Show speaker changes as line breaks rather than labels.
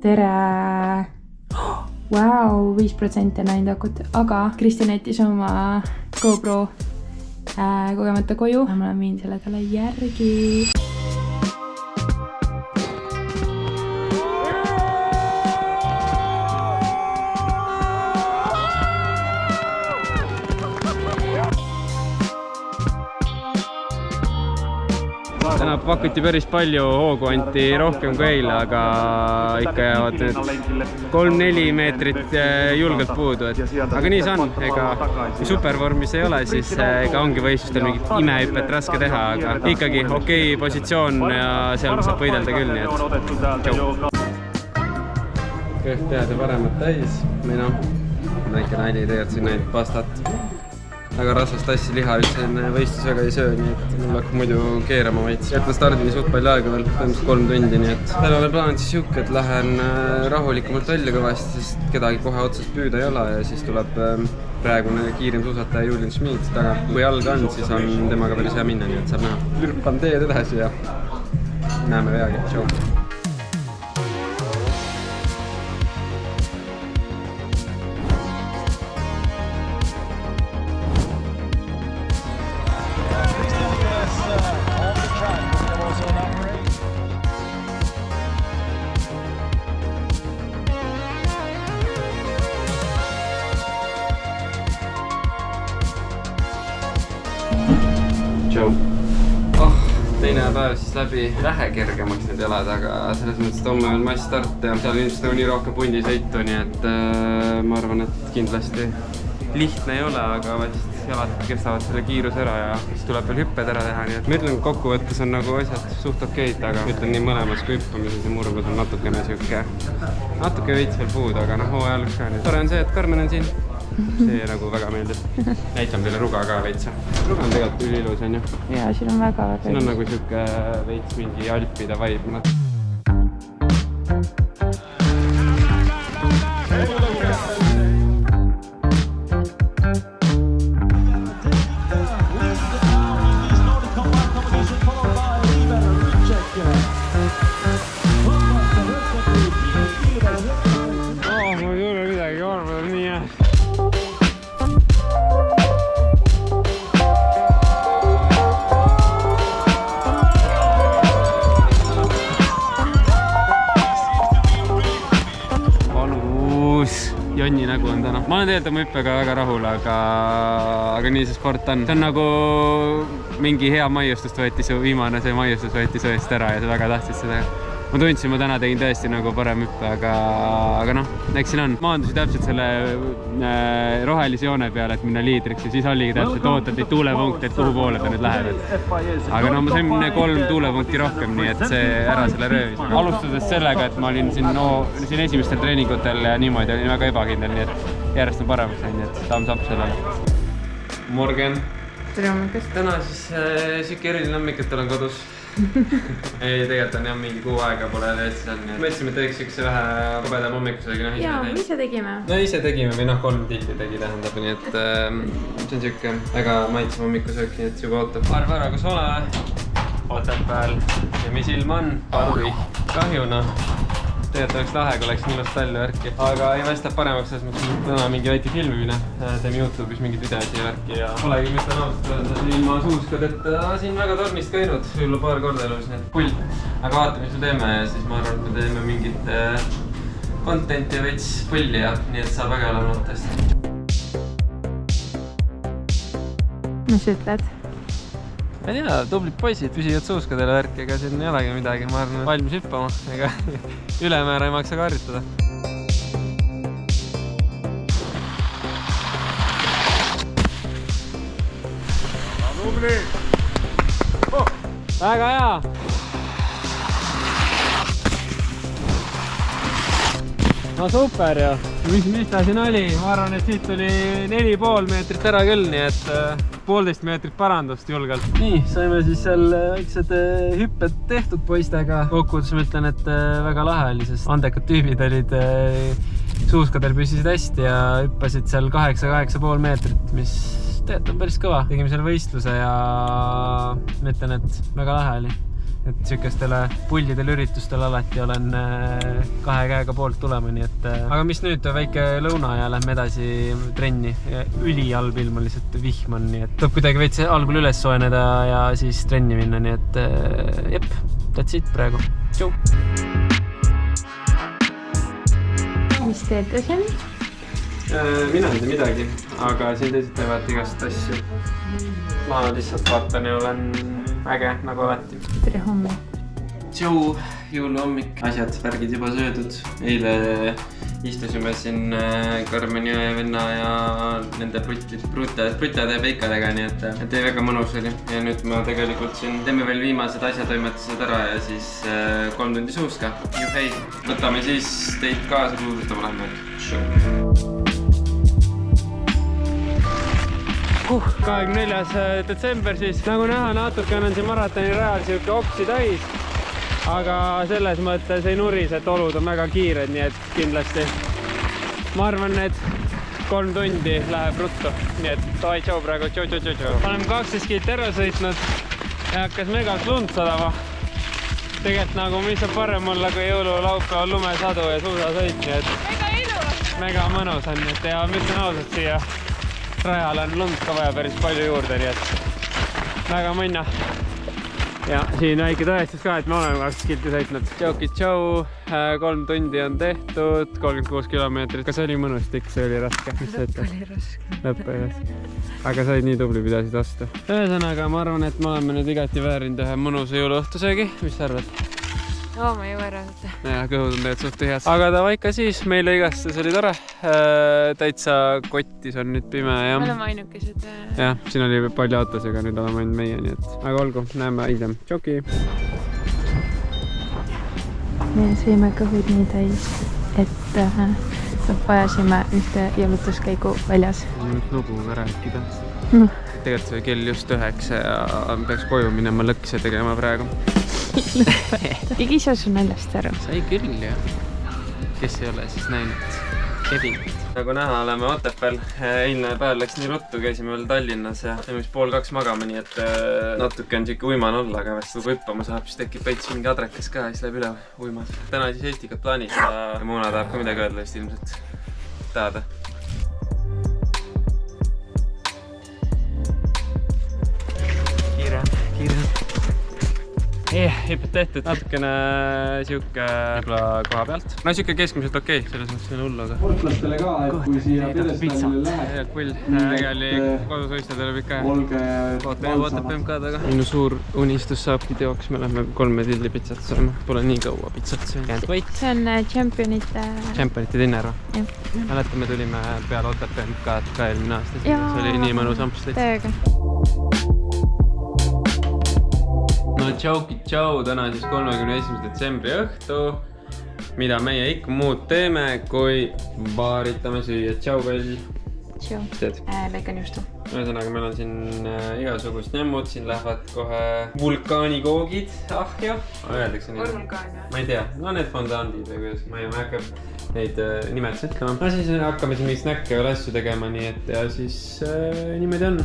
tere! Vau, 5% on ainult akut, aga Kristjan jättis oma GoPro kogemata koju. Ma olen viinud selle talle järgi.
Täna pakuti päris palju hoogu, anti rohkem kui eile, aga ikka jäävad need 3-4 meetrit julgelt puudu. Aga nii see on, ega kui supervormis ei ole, siis ega ongi võistlustel mingit imehüppet raske teha, aga ikkagi okei positsioon ja seal saab võidelda küll, nii et tšau. Kõht tead ja paremat täis, või noh, väike nali tegelikult siin ainult pastat. Väga rasvast asja liha üldse enne võistlusega ei söö, nii et mul hakkab muidu keerama veits. Jätan stardini suht palju aega veel, põhimõtteliselt 3 tundi, nii et täna olen plaaninud siis siuke, et lähen rahulikumalt välja kõvasti, sest kedagi kohe otsast püüda ei ole ja siis tuleb praegune kiirim suusataja Julian Schmid taga. Kui jalga on, siis on temaga päris hea minna, nii et saab näha. Lürpan teed edasi ja näeme veagi. Tšau! Teine päev siis läbi vähe kergemaks need jalad, aga selles mõttes, et homme on massstart ja seal ilmselt on nii rohkem pundisõitu, nii et ma arvan, et kindlasti lihtne ei ole, aga vast jalad kestavad selle kiiruse ära ja siis tuleb veel hüpped ära teha, nii et ma ütlen, et kokkuvõttes on nagu asjad suht okeid, aga ütlen nii mõlemas kui hüppamises ja murmas on natukene siuke natuke veits veel puud, aga noh, hooaja algus ka. Tore on see, et Karmen on siin. See nagu väga meeldib. Näitan teile ruga ka veitsa. Ruga on tegelikult üliilus, on ju?
Jaa, siin on väga
siin on nagu siuke veits mingi alpide vibe. Jonni nägu on täna. Ma olen tegelikult oma hüppega väga rahul, aga nii see sport on. See on nagu mingi hea maiustust võeti su, viimane see maiustus võeti su eest ära ja sa väga tahtsid seda. Ma tundsin, ma täna tegin tõesti nagu parem hüppe, aga noh, eks siin on. Maandusi täpselt selle rohelise joone peale, et minna liidriks ja siis oligi täpselt ootati tuulepunkt, et kuhu poole ta nüüd läheb. Aga no ma sain 3 tuulepunkti rohkem, nii et see ära selle röövis. Alustades sellega, et ma olin siin esimestel treeningutel ja niimoodi olin väga ebakindel, nii et järjest on paremaks läinud, nii et thumbs up sellele. Morgen.
Tere hommikust.
Täna siis siuke eriline hommik, et olen kodus. Ei, tegelikult on jah mingi kuu aega pole täitsa seal, nii et mõtlesime, et teeks üks vähe kobedam hommikusega.
Jaa, ise tegime.
No ise tegime või 3 tildi tegi tähendab, nii et see on siuke väga maitsem hommikusöök, nii et juba ootab. Arva ära, kus ole? Otepääl. Ja mis ilm on? Parvi. Kahjuna. Tegelikult oleks lahe, kui oleks nii ilust välja värki. Aga ei vastab paremaks, selles mõttes, et täna mingi väike filmimine. Teeme YouTube'is mingid videosid ja värki ja polegi mõistan ausalt öelda siin ilma suuskadeta siin väga tornist käinud. Võib-olla paar korda elus need pull. Aga vaatame, mis me teeme ja siis ma arvan, et me teeme mingit contenti ja veits pulli ja nii et saab väga olema lootest.
Mis ütled?
Ma ei tea, tublid poisid püsivad suuskadele värki, ega siin ei olegi midagi, ma arvan, valmis hüppama, ega ülemäära ei maksa ka harjutada. Väga hea! No super ju! Mis ta siin oli? Ma arvan, et siit tuli 4,5 meetrit ära küll, nii et 1,5 meetrit parandust julgelt. Nii, saime siis seal väiksed hüpped tehtud poistega. Kokkuvõttes ma ütlen, et väga lahe oli, sest andekad tüübid olid suuskadel püsisid hästi ja hüppasid seal 8,5 meetrit, mis tegelikult on päris kõva. Tegime selle võistluse ja ma ütlen, et väga lahe oli. et sükestele puldidel üritustel alati olen 2 käega poolt tulema, nii et aga mis nüüd, väike lõuna ja lähme edasi trenni. Ülihalb ilm on, lihtsalt vihm on, nii et tuleb kuidagi veits algul üles soeneda ja siis trenni minna, nii et jep, that's it praegu. Tšau!
Mis teete siin?
Mina ei tea midagi, aga siin teised teevad igast asju. Ma lihtsalt vaatan ja olen äge, nagu alati.
Tere hommik.
Tšau, jõuluhommik. Asjad, värgid juba söödud. Eile istusime siin Karmeni ja venna ja nende prutade ja peikadega, nii et väga mõnus oli. Ja nüüd ma tegelikult siin teeme veel viimased asjatoimetused ära ja siis 3 tundi suuska. Juhei, võtame siis teid kaasa suusutama lähme. 24. detsember siis. Nagu näha, natukene on siin maratoni rajal siuke oksi täis, aga selles mõttes ei nurise, et olud on väga kiired, nii et kindlasti ma arvan, et 3 tundi läheb ruttu, nii et davai, tšau praegu, tšau. Oleme 12 kilt ära sõitnud ja hakkas megas lund sadama. Tegelikult nagu mis saab parem olla, kui jõululaupäeval lumesadu ja suusasõit, nii et mega ilus, mega mõnus on, et ja ma ütlen ausalt, siia rajal on lund ka vaja päris palju juurde, nii et väga mõnna. Ja siin väike tõestus ka, et me oleme 12 kilti sõitnud. Tšau, 3 tundi on tehtud, 36 kilomeetrit. Kas oli mõnus tikk, see oli raske? Lõpp oli raske. Aga sa olid nii tubli, pidasid vastu. Ühesõnaga, ma arvan, et me oleme nüüd igati väärinud ühe mõnusa jõuluõhtusöögi. Mis sa arvad?
Oo, ma ei võrra võtta.
Ja, kõhud on tegelikult suht head. Aga ta vaika siis, meile igastahes oli tore. Täitsa kottis on nüüd pime ja...
Me oleme ainukesed.
Jah, siin oli palju autosega, nüüd oleme ainult meie, nii et... Aga olgu, näeme hiljem. Tšoki!
Me sõime kõhud nii täis, et vajasime ühte jõulutuskäigu väljas.
Nüüd lugu ka rääkida.
No.
Tegelikult see kell just 9 ja peaks koju minema lõkse tegema praegu.
Keegi ei saa su naljast aru.
Sai küll, jah. Kes ei ole siis näinud Kevin. Nagu näha, oleme Otepääl. Eilne päev läks nii ruttu, käisime veel Tallinnas ja mis 1:30 magama, nii et natuke on siuke uiman olla, aga vast kui hüppama saab, siis tekib veits mingi adrekas ka ja siis läheb üle uimad. Täna siis Eestikat plaanis ja Muna tahab ka midagi öelda vist ilmselt. Tahad? Kiire. Hüpped tehtud. Natukene siuke võib-olla koha pealt. No siuke keskmiselt okei, selles mõttes on hullu, aga... Sportlastele ka, et kui siia Pidestaalile läheb... Hea kull, ägeli kodusõistadele võib ikka vaatab PMK taga. Minu suur unistus saabki teoks, me lähme 3 tilli pitsat saama. Pole nii kaua pitsat söönud.
See on Championite
dinner. Mäletan, me tulime peale Otepääl PMK-d ka eelmine aasta. See oli nii mõnus amps lihtsalt.
Täiega.
No tšau, täna siis 31. detsembri õhtu, mida meie ikka muud teeme, kui baaritame süüa. Tšau, Pell.
Tšau. Lõikan justu.
Ühesõnaga, meil on siin igasugust nemmud, siin lähevad kohe vulkaanikoogid. Ah jah, öeldakse nii.
Vulkaan, jah?
Ma ei tea, no need fondandid või kuidas, ma ei hakka neid nimetusi ütlema. No siis hakkame siin mingi snäkke või asju tegema, nii et ja siis niimoodi on.